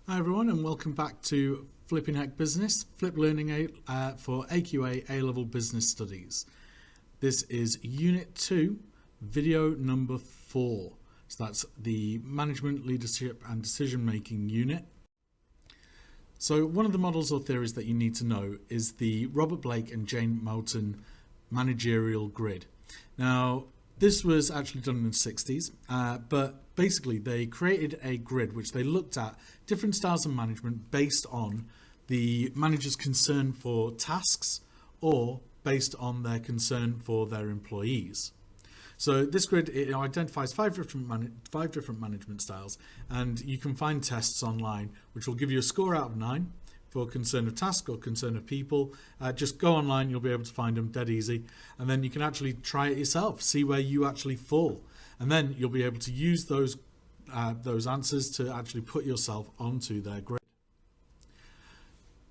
Hi everyone, and welcome back to Flipping Heck Business, Flip Learning for AQA A-Level Business Studies. This is Unit 2, video number 4. So that's the Management, Leadership and Decision Making unit. So one of the models or theories that you need to know is the Robert Blake and Jane Mouton Managerial Grid. Now, this was actually done in the 60s, but basically they created a grid which they looked at different styles of management based on the manager's concern for tasks or based on their concern for their employees. So this grid, it identifies five different management styles, and you can find tests online which will give you a score out of 9 for concern of task or concern of people. Just go online, you'll be able to find them dead easy, and then you can actually try it yourself, see where you actually fall, and then you'll be able to use those answers to actually put yourself onto their grid.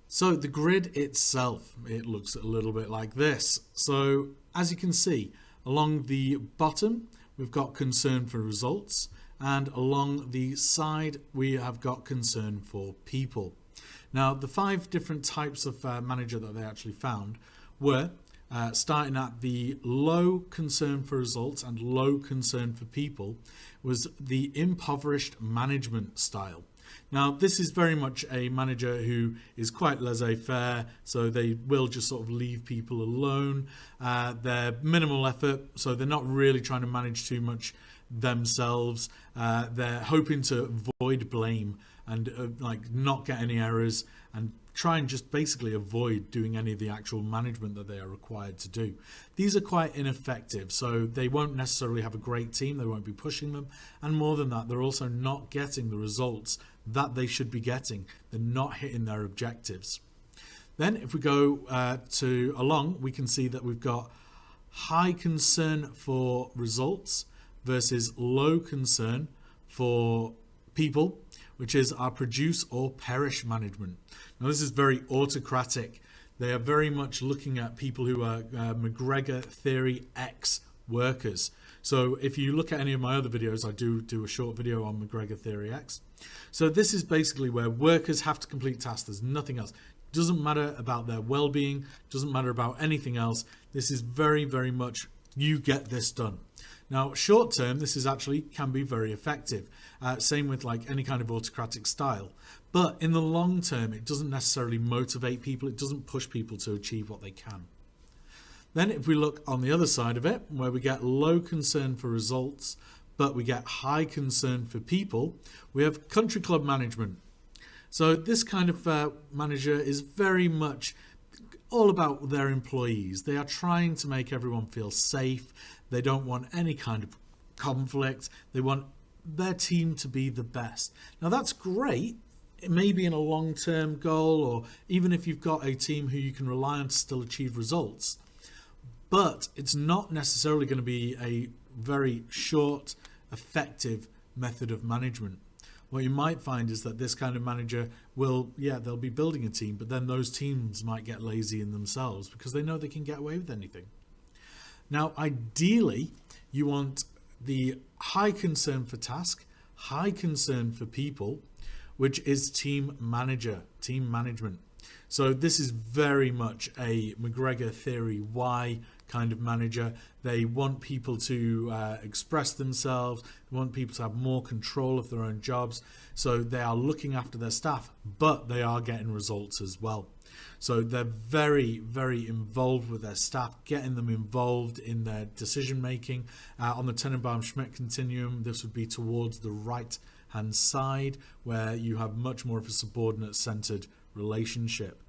So the grid itself, it looks a little bit like this. So as you can see, along the bottom we've got concern for results, and along the side we have got concern for people. Now, the 5 different types of manager that they actually found were starting at the low concern for results and low concern for people was the impoverished management style. Now, this is very much a manager who is quite laissez-faire, so they will just sort of leave people alone. They're minimal effort, so they're not really trying to manage too much themselves. They're hoping to avoid blame and not get any errors and try and just basically avoid doing any of the actual management that they are required to do. These are quite ineffective, so they won't necessarily have a great team, they won't be pushing them, and more than that, they're also not getting the results that they should be getting. They're not hitting their objectives. Then if we go along, we can see that we've got high concern for results versus low concern for people, which is our produce or perish management. Now, this is very autocratic. They are very much looking at people who are McGregor Theory X workers. So if you look at any of my other videos, I do a short video on McGregor Theory X. So this is basically where workers have to complete tasks. There's nothing else. Doesn't matter about their well-being, doesn't matter about anything else. This is very, very much you get this done. Now, short term, this is actually can be very effective. Same with like any kind of autocratic style. But in the long term, it doesn't necessarily motivate people. It doesn't push people to achieve what they can. Then if we look on the other side of it, where we get low concern for results, but we get high concern for people, we have country club management. So this kind of manager is very much all about their employees. They are trying to make everyone feel safe. They don't want any kind of conflict. They want their team to be the best. Now that's great. It may be in a long-term goal, or even if you've got a team who you can rely on to still achieve results. But it's not necessarily going to be a very short, effective method of management. What you might find is that this kind of manager will, they'll be building a team, but then those teams might get lazy in themselves because they know they can get away with anything. Now, ideally, you want the high concern for task, high concern for people, which is team management. So this is very much a McGregor Theory Y kind of manager. They want people to express themselves, they want people to have more control of their own jobs. So they are looking after their staff, but they are getting results as well. So they're very, very involved with their staff, getting them involved in their decision making. On the Tenenbaum-Schmidt continuum, this would be towards the right-hand side, where you have much more of a subordinate-centered relationship.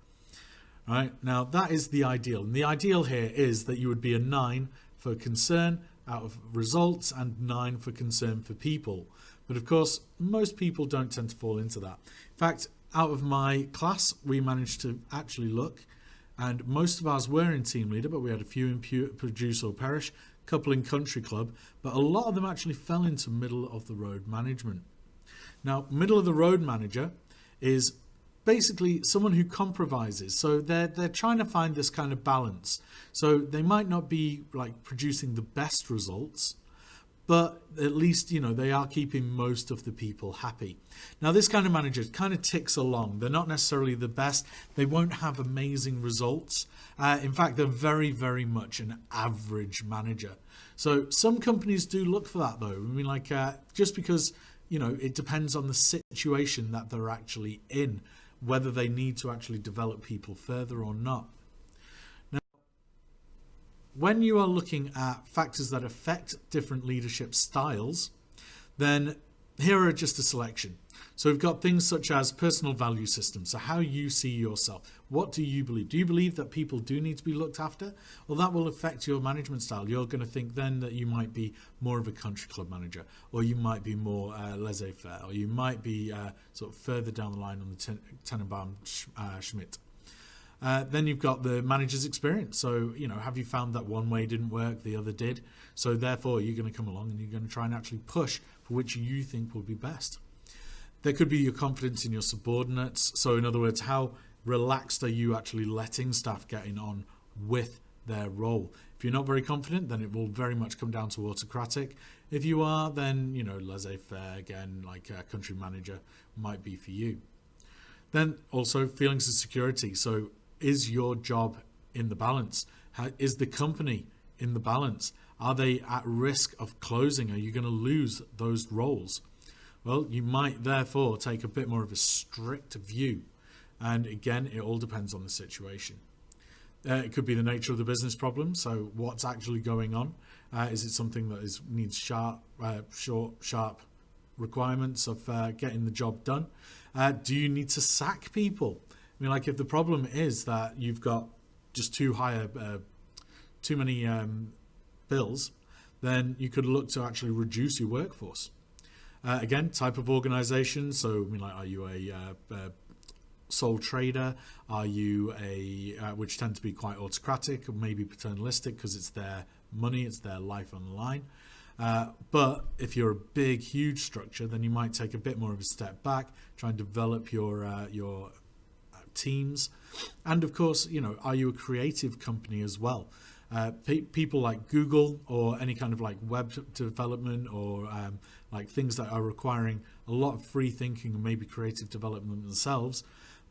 All right, now that is the ideal. And the ideal here is that you would be a 9 for concern out of results and 9 for concern for people. But of course, most people don't tend to fall into that. In fact, out of my class, we managed to actually look, and most of ours were in team leader, but we had a few in produce or perish, a couple in country club, but a lot of them actually fell into middle of the road management. Now, middle of the road manager is basically someone who compromises. So they're trying to find this kind of balance. So they might not be like producing the best results, but at least, you know, they are keeping most of the people happy. Now, this kind of manager kind of ticks along. They're not necessarily the best. They won't have amazing results. In fact, they're very, very much an average manager. So some companies do look for that, though. I mean, like, just because, you know, it depends on the situation that they're actually in, whether they need to actually develop people further or not. When you are looking at factors that affect different leadership styles, then here are just a selection. So we've got things such as personal value systems. So how you see yourself. What do you believe? Do you believe that people do need to be looked after? Well, that will affect your management style. You're going to think then that you might be more of a country club manager, or you might be more laissez-faire, or you might be sort of further down the line on the Tenenbaum Schmidt. Then you've got the manager's experience. So, you know, have you found that one way didn't work, the other did? So therefore, you're going to come along and you're going to try and actually push for which you think will be best. There could be your confidence in your subordinates. So in other words, how relaxed are you actually letting staff getting on with their role? If you're not very confident, then it will very much come down to autocratic. If you are, then, you know, laissez-faire, again, like a country manager might be for you. Then also feelings of security. So is your job in the balance? Is the company in the balance? Are they at risk of closing? Are you going to lose those roles? Well, you might therefore take a bit more of a strict view. And again, it all depends on the situation. It could be the nature of the business problem. So what's actually going on? Is it something that needs sharp requirements of getting the job done? Do you need to sack people? I mean, like if the problem is that you've got just too many bills, then you could look to actually reduce your workforce. Again, type of organization. So, I mean, like, are you a sole trader? Are you which tend to be quite autocratic or maybe paternalistic because it's their money, it's their life on the line. But if you're a big, huge structure, then you might take a bit more of a step back, try and develop your teams. And of course, you know, are you a creative company as well? People like Google or any kind of like web development or like things that are requiring a lot of free thinking and maybe creative development themselves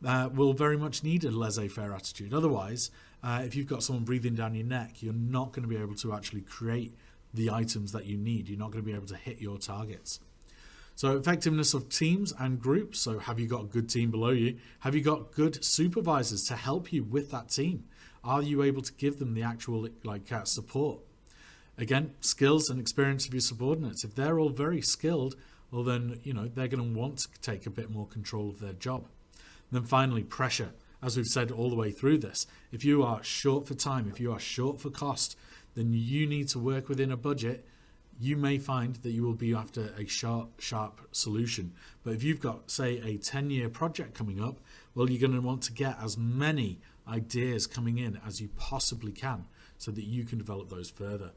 will very much need a laissez-faire attitude. Otherwise, if you've got someone breathing down your neck, you're not going to be able to actually create the items that you need. You're not going to be able to hit your targets. So effectiveness of teams and groups. So have you got a good team below you? Have you got good supervisors to help you with that team? Are you able to give them the actual support? Again, skills and experience of your subordinates. If they're all very skilled, well then, you know, they're going to want to take a bit more control of their job. And then finally, pressure. As we've said all the way through this, if you are short for time, if you are short for cost, then you need to work within a budget. You may find that you will be after a sharp solution. But if you've got, say, a 10-year project coming up, well, you're going to want to get as many ideas coming in as you possibly can so that you can develop those further.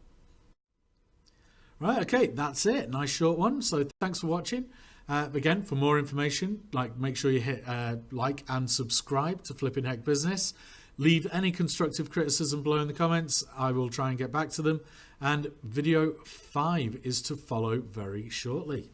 Right, okay, that's it. Nice short one. So thanks for watching. Again, for more information, make sure you hit like and subscribe to Flipping Heck Business. Leave any constructive criticism below in the comments. I will try and get back to them. And video 5 is to follow very shortly.